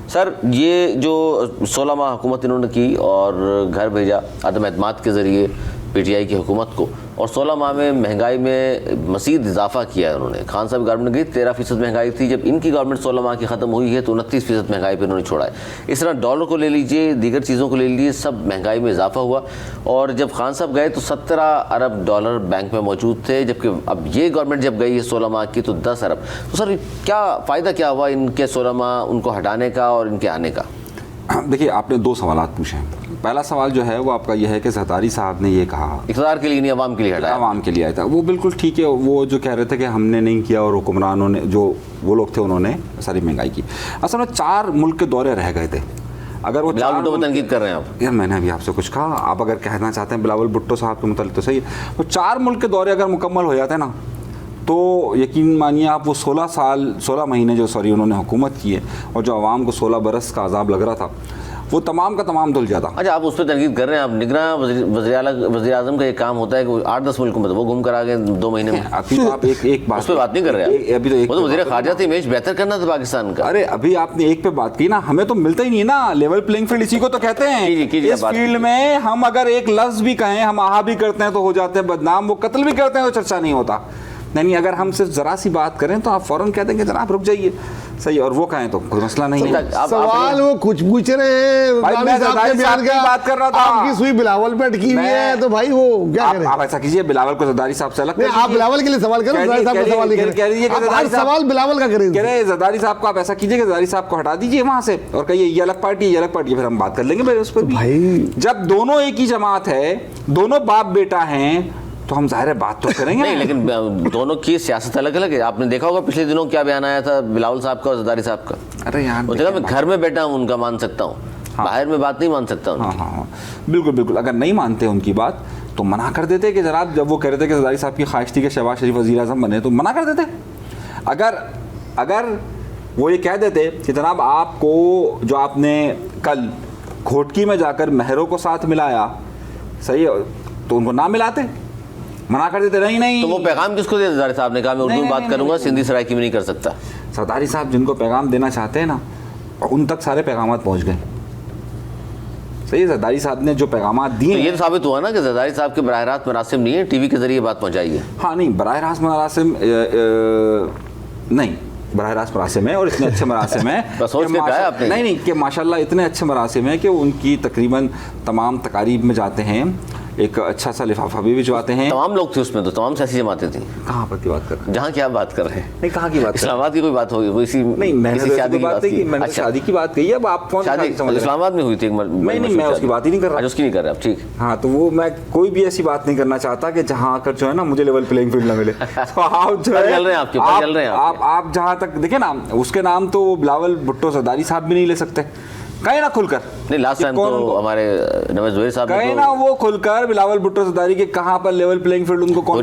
Sir, ये जो 16 माह हुकूमत इन्होंने की और घर भेजा अदम एतमाद के ज़रिए पीटीआई की हुकूमत को, और 16 माह में महंगाई में मज़ीद इजाफा किया है उन्होंने। खान साहब गवर्नमेंट गई 13% महंगाई थी, जब इनकी गवर्नमेंट 16 माह की ख़त्म हुई है तो 29% महंगाई पे उन्होंने छोड़ा है। इस तरह डॉलर को ले लीजिए, दीगर चीज़ों को ले लीजिए, सब महंगाई में इजाफा हुआ। और जब खान साहब गए तो 17 अरब डॉलर बैंक में मौजूद थे, जबकि अब ये गवर्नमेंट जब गई है 16 माह की तो 10 अरब। तो सर क्या फ़ायदा क्या हुआ इनके 16 माह उनको हटाने का और इनके आने का? देखिए, आपने दो सवाल पूछे हैं। पहला सवाल जो है वो आपका यह है कि ज़रदारी साहब ने ये कहा इक़्तिदार के लिए नहीं, अवाम के लिए हटाया। अवाम के लिए आया था, वो बिल्कुल ठीक है। वो जो कह रहे थे कि हमने नहीं किया और हुक्मरानों ने, जो वो लोग थे, उन्होंने सारी महंगाई की। असल में 4 मुल्क के दौरे रह गए थे। अगर वो बिलावल भुट्टो पर तनकीद कर रहे हैं आप? यार, मैंने अभी आपसे कुछ कहा, आप अगर कहना चाहते हैं बिलावल भुट्टो साहब के मुतालिक तो सही है। वो 4 मुल्क के दौरे अगर मुकम्मल हो जाते ना तो यकीन मानिए आप, वो 16 महीने जो उन्होंने हुकूमत की है और जो आवाम को 16 बरस का अजाब लग रहा था, वो तमाम का तमाम धुल जाता। अच्छा, आप उस पर तनकीद कर रहे हैं। आप निगरान वज़ीर आज़म का एक काम होता है कि 8-10 मुल्कों में, तो वो घूम कर आ गए 2 महीने में। अभी तो आप एक बात उस पर बात नहीं कर रहे हैं। अभी तो एक वज़ीर ख़ारजा थे, इमेज बेहतर करना था पाकिस्तान का। अरे अभी आपने एक पे बात की ना, हमें तो मिलता ही नहीं ना लेवल प्लेइंग फील्ड, इसी को तो कहते हैं। इस फील्ड में हम अगर एक लफ्ज़ भी कहें, हम आहा भी करते हैं तो हो जाते हैं बदनाम, वो कत्ल भी करते हैं तो चर्चा नहीं होता। नहीं, अगर हम सिर्फ ज़रा सी बात करें तो आप फ़ौरन कहते हैं कि जनाब रुक जाइए, सही, और वो कहें तो कोई मसला नहीं है। सवाल वो कुछ पूछ रहे हैं, बात कर रहा था, आपकी सुई बिलावल पे अटकी हुई है, तो भाई वो क्या करें? आप ऐसा कीजिए, बिलावल को ज़रदारी साहब से अलग, आप बिलावल के लिए सवाल करें, ज़रदारी साहब का सवाल नहीं करें। सवाल बिलावल का करें, कह रहे ज़रदारी साहब को आप ऐसा कीजिए कि ज़रदारी साहब को हटा दीजिए वहाँ से और कहिए ये अलग पार्टी, ये अलग पार्टी, फिर हम बात कर लेंगे भाई उस पर। भाई जब दोनों एक ही जमात है, दोनों बाप बेटा हैं, तो हम ज़ाहिर है बात तो करेंगे। नहीं, लेकिन दोनों की सियासत अलग अलग है। आपने देखा होगा पिछले दिनों क्या बयान आया था बिलावल साहब का और ज़रदारी साहब का। अरे यार, मैं घर में बैठा हूँ उनका मान सकता हूँ, बाहर में बात नहीं मान सकता हूँ। हाँ, बिल्कुल। अगर नहीं मानते उनकी बात तो मना कर देते कि जनाब, जब वो कह रहे थे कि ज़रदारी साहब की ख्वाहिश थी कि शहबाज शरीफ वज़ीर आज़म बने, तो मना कर देते। अगर वो ये कह देते कि जनाब आपको, जो आपने कल घोटकी में जाकर महरों को साथ मिलाया, सही है, तो उनको ना मिलाते, मना कर देते। नहीं तो वो पैगाम किसको दिया? ज़रदारी साहब ने कहा मैं उर्दू में बात करूंगा, सिंधी सराइकी में नहीं कर सकता। ज़रदारी साहब जिनको पैगाम देना चाहते हैं ना, उन तक सारे पैगाम पहुंच गए। सही है, ज़रदारी साहब ने जो पैगाम दिए, तो ये तो साबित हुआ ना कि ज़रदारी साहब के बराह रास्त मरासिम नहीं है, टीवी के जरिए बात पहुंचाई है। हाँ, नहीं, बराह रास्त मरासिम नहीं, बराह रास्त मरासिम है, और इतने अच्छे मरासिम हैं नहीं कि माशाल्लाह इतने अच्छे मरासिम हैं कि उनकी तकरीबन तमाम तकारीब में जाते हैं, एक अच्छा सा लिफाफा भी भिजवाते हैं। तमाम लोग थे उसमें, तो तमाम सियासी जमातें थी। कहाँ पर की बात कर रहे हैं? जहाँ की आप बात कर रहे हैं। नहीं, कहाँ की बात? इस्लामाबाद की कोई बात होगी? नहीं, मैंने शादी की बात की, मैंने शादी की बात कही है। अब आप कौन शादी इस्लामाबाद में हुई थी? नहीं, मैं उसकी बात ही नहीं कर रहा। उसकी नहीं कर रहे आप, ठीक। हाँ, तो वो मैं कोई भी ऐसी बात नहीं करना चाहता कि जहाँ आकर जो है ना मुझे लेवल प्लेइंग फील्ड ना मिले। तो आप जो है आप जहाँ तक देखे ना, उसके नाम तो बिलावल भुट्टो ज़रदारी साहब भी नहीं ले सकते, कहीं ना खुलकर। नहीं, लास्ट टाइम तो हमारे नवाज ज़ुहैर साहब कहीं ना वो खुलकर बिलावल भुट्टो ज़रदारी के कहाँ पर लेवल प्लेइंग फील्ड उनको कौन